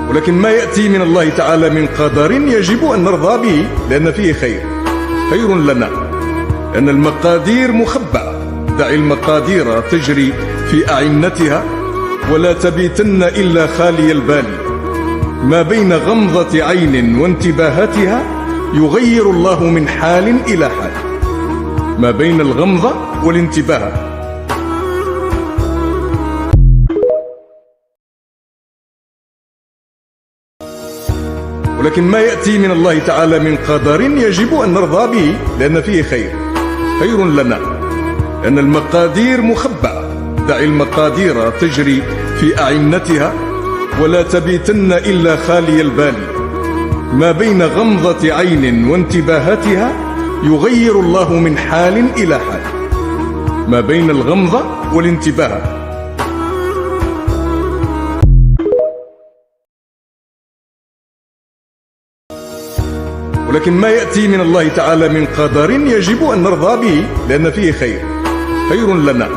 ولكن ما يأتي من الله تعالى من قدر يجب أن نرضى به، لأن فيه خير لنا، لأن المقادير مخبأة. دع المقادير تجري في أعنتها، ولا تبيتن إلا خالي البال. ما بين غمضة عين وانتباهتها يغير الله من حال إلى حال. ما بين الغمضة والانتباه. ولكن ما يأتي من الله تعالى من قدر يجب أن نرضى به، لأن فيه خير لنا، لأن المقادير مخبأة. دع المقادير تجري في أعنتها، ولا تبيتن إلا خالي البال. ما بين غمضة عين وانتباهتها يغير الله من حال إلى حال. ما بين الغمضة والانتباه. ولكن ما يأتي من الله تعالى من قدر يجب أن نرضى به، لأن فيه خير لنا،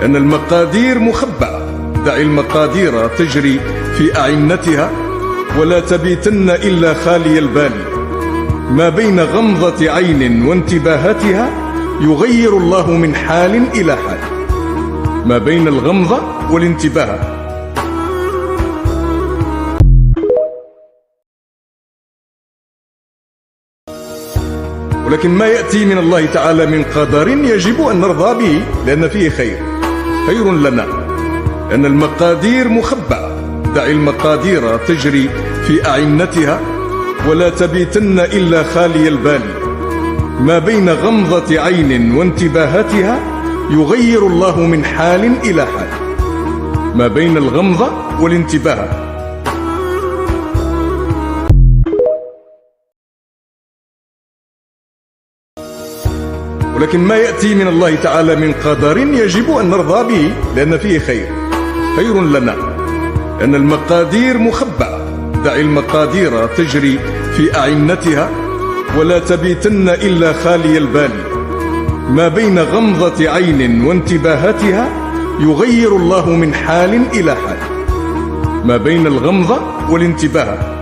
لأن المقادير مخبأة. دع المقادير تجري في أعنتها، ولا تبيتن إلا خالي البال. ما بين غمضة عين وانتباهتها يغير الله من حال إلى حال. ما بين الغمضة والانتباه. ولكن ما يأتي من الله تعالى من قدر يجب أن نرضى به، لأن فيه خير لنا، لأن المقادير مخبأة. دع المقادير تجري في أعنتها، ولا تبيتن إلا خالي البال. ما بين غمضة عين وانتباهتها يغير الله من حال إلى حال. ما بين الغمضة والانتباه. ولكن ما يأتي من الله تعالى من قدر يجب أن نرضى به، لأن فيه خير لنا، لأن المقادير مخبأة. دع المقادير تجري في أعنتها، ولا تبيتن إلا خالي البال. ما بين غمضة عين وانتباهتها يغير الله من حال إلى حال. ما بين الغمضة والانتباه.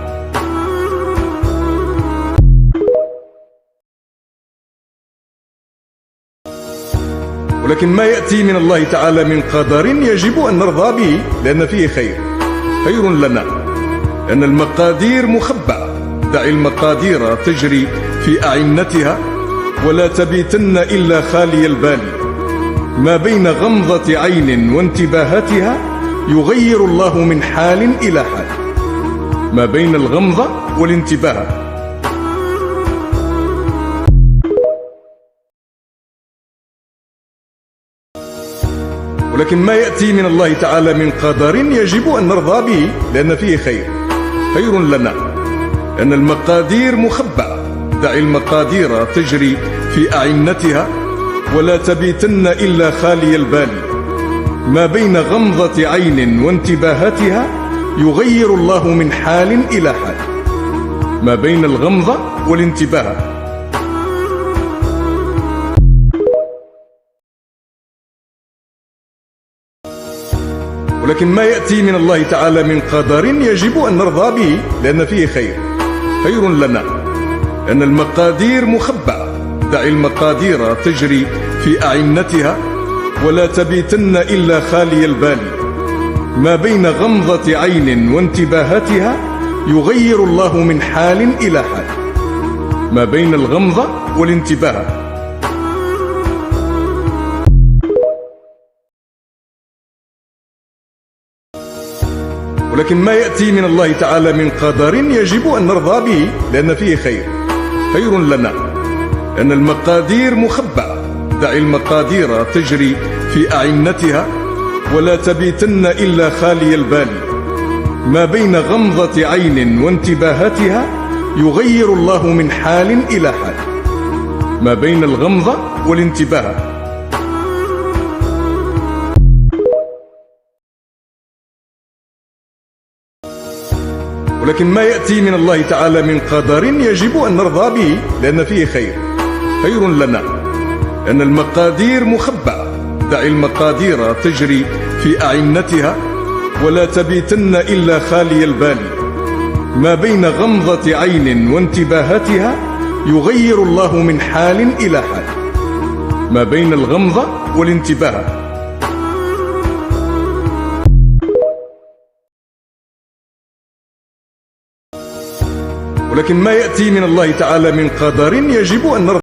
ولكن ما يأتي من الله تعالى من قدر يجب أن نرضى به، لأن فيه خير لنا، لأن المقادير مخبأة. دع المقادير تجري في أعنتها، ولا تبيتن إلا خالي البال. ما بين غمضة عين وانتباهتها يغير الله من حال إلى حال. ما بين الغمضة والانتباه. ولكن ما يأتي من الله تعالى من قدر يجب أن نرضى به، لأن فيه خير لنا، لأن المقادير مخبأة. دع المقادير تجري في أعنتها، ولا تبيتن إلا خالي البال. ما بين غمضة عين وانتباهتها يغير الله من حال إلى حال. ما بين الغمضة والانتباه. ولكن ما يأتي من الله تعالى من قدر يجب أن نرضى به، لأن فيه خير لنا، لأن المقادير مخبأة. دع المقادير تجري في أعنتها، ولا تبيتن إلا خالي البال. ما بين غمضة عين وانتباهتها يغير الله من حال إلى حال. ما بين الغمضة والانتباه. ولكن ما يأتي من الله تعالى من قدر يجب أن نرضى به، لأن فيه خير لنا، لأن المقادير مخبأة. دع المقادير تجري في أعنتها، ولا تبيتن إلا خالي البال. ما بين غمضة عين وانتباهتها يغير الله من حال إلى حال. ما بين الغمضة والانتباه. ولكن ما يأتي من الله تعالى من قدر يجب أن نرضى به، لأن فيه خير لنا، لأن المقادير مخبأة. دع المقادير تجري في أعنتها، ولا تبيتن إلا خالي البال. ما بين غمضة عين وانتباهتها يغير الله من حال إلى حال. ما بين الغمضة والانتباه. ولكن ما يأتي من الله تعالى من قدر يجب أن نرضى